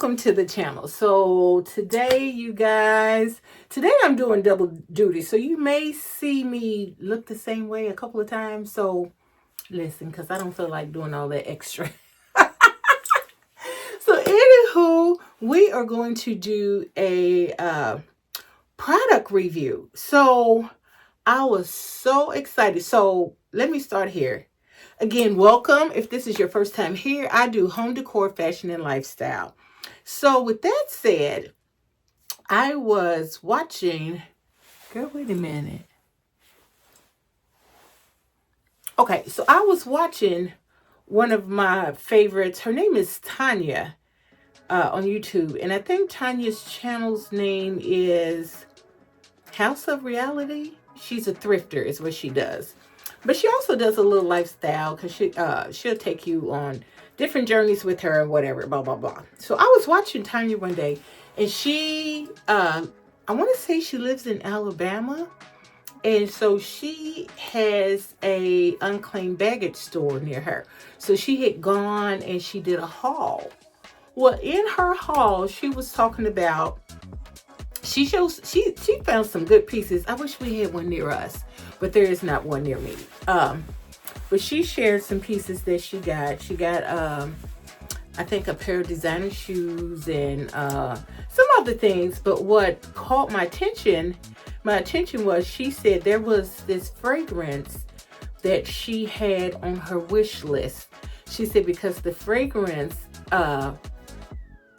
welcome to the channel. So today, you guys, I'm doing double duty. So you may see me look the same way a couple of times. So listen, because I don't feel like doing all that extra. So anywho, we are going to do a product review. So I was so excited. So let me start here. Again, welcome. If this is your first time here, I do home decor, fashion, and lifestyle. So with that said, I was watching, girl, wait a minute. Okay, so I was watching one of my favorites. Her name is Tanya on YouTube. And I think Tanya's channel's name is House of Reality. She's a thrifter is what she does. But she also does a little lifestyle because she'll take you on different journeys with her and whatever, blah, blah, blah. So I was watching Tanya one day, and she, I want to say she lives in Alabama. And so she has a unclaimed baggage store near her. So she had gone and she did a haul. Well, in her haul, she was talking about, she found some good pieces. I wish we had one near us, but there is not one near me. But she shared some pieces that she got. She got, I think, a pair of designer shoes and some other things. But what caught my attention was she said there was this fragrance that she had on her wish list. She said because the fragrance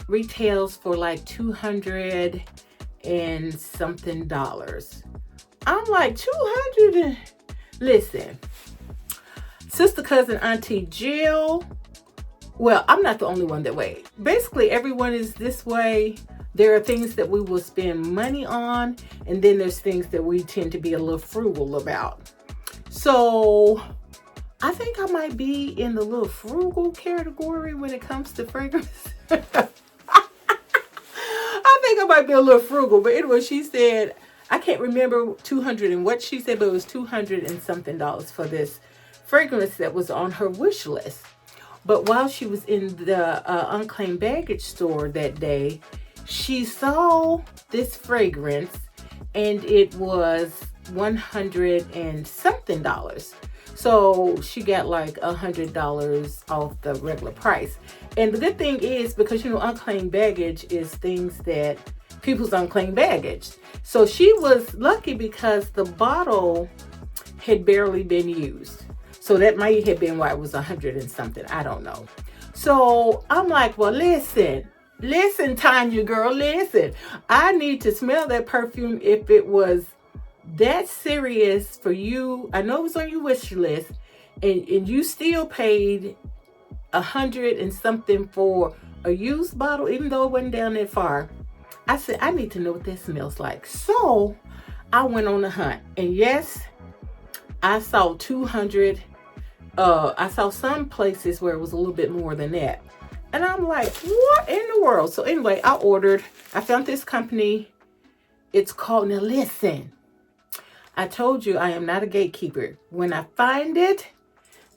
retails for like $200 and something dollars. I'm like, 200. Listen, sister, cousin, auntie Jill. Well, I'm not the only one that way. Basically, everyone is this way. There are things that we will spend money on, and then there's things that we tend to be a little frugal about. So I think I might be in the little frugal category when it comes to fragrance. I think I might be a little frugal, but anyway, she said, I can't remember 200 and what she said, but it was $200 and something for this fragrance that was on her wish list. But while she was in the unclaimed baggage store that day, she saw this fragrance and it was $100 and something. So she got like $100 off the regular price. And the good thing is, because, you know, unclaimed baggage is things that people's unclaimed baggage. So she was lucky because the bottle had barely been used. So that might have been why it was $100 and something. I don't know. So I'm like, well, listen, Tanya girl, listen. I need to smell that perfume if it was that serious for you. I know it was on your wish list, and you still paid $100 and something for a used bottle, even though it wasn't down that far. I said, I need to know what that smells like. So I went on a hunt, and yes, I saw 200. I saw some places where it was a little bit more than that. And I'm like, what in the world? So anyway, I found this company. It's called, now listen, I told you I am not a gatekeeper. When I find it,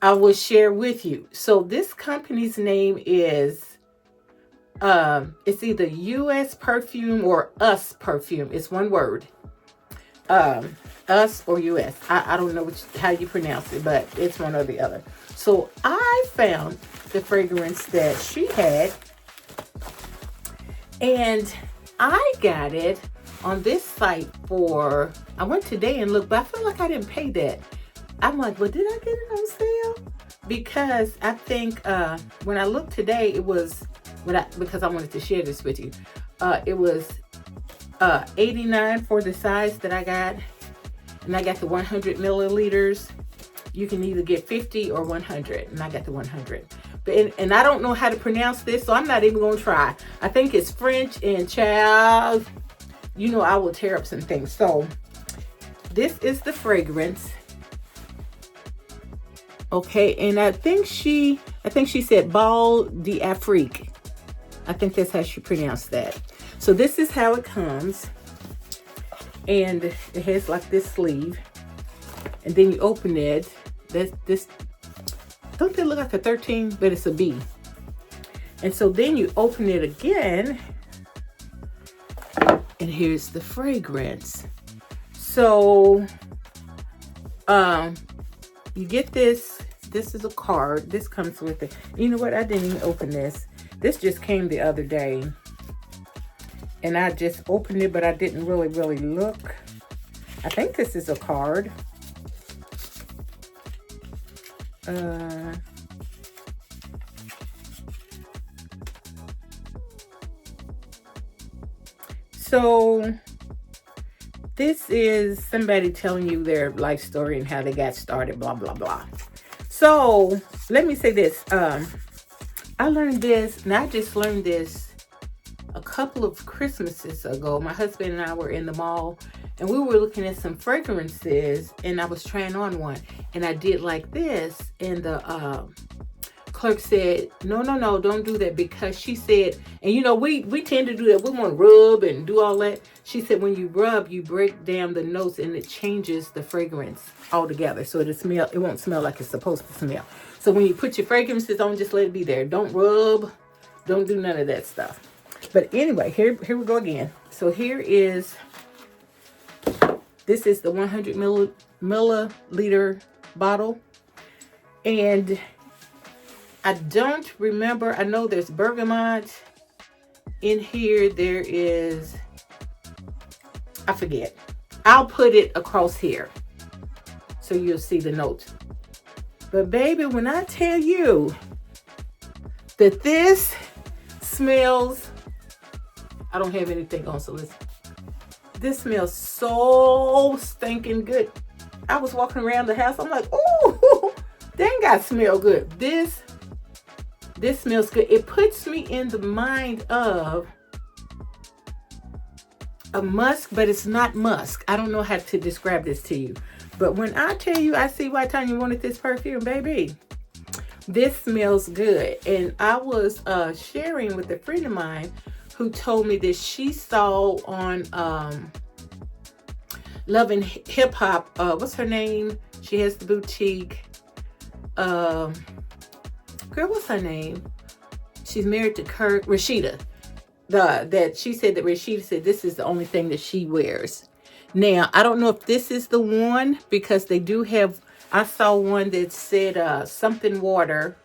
I will share with you. So this company's name is, it's either US Perfume or Us Perfume. It's one word. Us or US. I don't know how you pronounce it, but it's one or the other. So I found the fragrance that she had, and I got it on this site for, I went today and looked, but I feel like I didn't pay that. I'm like, well, did I get it on sale? Because I think when I looked today, it was, because I wanted to share this with you, it was $89 for the size that I got, and I got the 100 milliliters. You can either get 50 or 100, and I got the 100. But and I don't know how to pronounce this, so I'm not even going to try. I think it's French, and child, you know I will tear up some things. So this is the fragrance. Okay, and I think she said Bal d'Afrique. I think that's how she pronounced that. So this is how it comes. And it has like this sleeve. And then you open it. This don't that look like a 13? But it's a B. And so then you open it again, and here's the fragrance. So you get this. This is a card. This comes with it. You know what? I didn't even open this. This just came the other day. And I just opened it, but I didn't really look. I think this is a card. So this is somebody telling you their life story and how they got started, blah, blah, blah. So let me say this. I learned this, and I just learned this a couple of Christmases ago. My husband and I were in the mall, and we were looking at some fragrances, and I was trying on one, and I did like this, and the clerk said, no, don't do that, because she said, and you know, we tend to do that. We want to rub and do all that. She said, when you rub, you break down the notes, and it changes the fragrance altogether, so it won't smell like it's supposed to smell. So when you put your fragrances on, just let it be there. Don't rub, don't do none of that stuff. But anyway, here we go again. So here is, this is the 100 milliliter bottle. And I don't remember, I know there's bergamot in here. There is, I forget. I'll put it across here so you'll see the notes. But baby, when I tell you that this smells, I don't have anything on, so listen. This smells so stinking good. I was walking around the house. I'm like, ooh, dang, I smell good. This smells good. It puts me in the mind of a musk, but it's not musk. I don't know how to describe this to you. But when I tell you, I see why Tanya wanted this perfume, baby. This smells good. And I was sharing with a friend of mine who told me that she saw on Love and Hip Hop, what's her name? She has the boutique. Girl, what's her name? She's married to Kirk, Rashida. That she said that Rashida said this is the only thing that she wears. Now, I don't know if this is the one, because they do have, I saw one that said something water,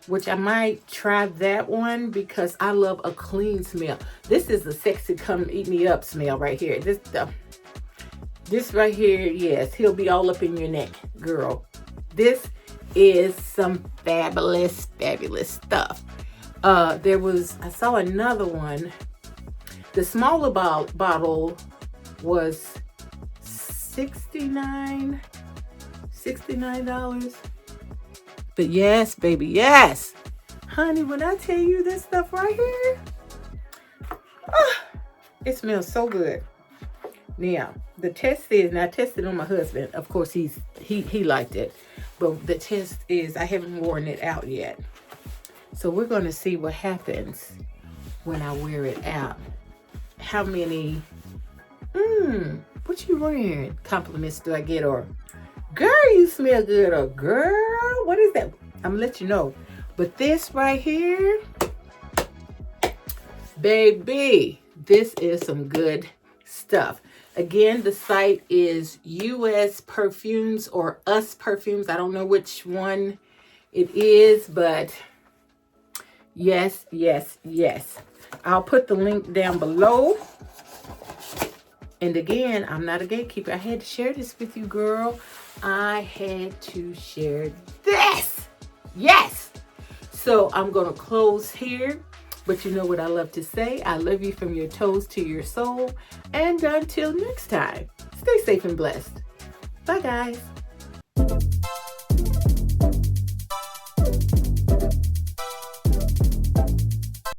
which I might try that one because I love a clean smell. This is a sexy come eat me up smell right here. This right here, yes, he'll be all up in your neck, girl. This is some fabulous stuff. I saw another one. The smaller bottle was $69. But yes, baby, yes. Honey, when I tell you this stuff right here, it smells so good. Now, the test is, and I tested on my husband. Of course, he liked it. But the test is, I haven't worn it out yet. So we're going to see what happens when I wear it out. How many, what you wearing? Compliments do I get? Or, girl, you smell good. Or, girl, what is that? I'm going to let you know. But this right here, baby, this is some good stuff. Again, the site is US Perfumes or Us Perfumes. I don't know which one it is, but yes. I'll put the link down below. And again, I'm not a gatekeeper. I had to share this with you, girl. I had to share this. Yes. So I'm going to close here. But you know what I love to say. I love you from your toes to your soul. And until next time, stay safe and blessed. Bye, guys.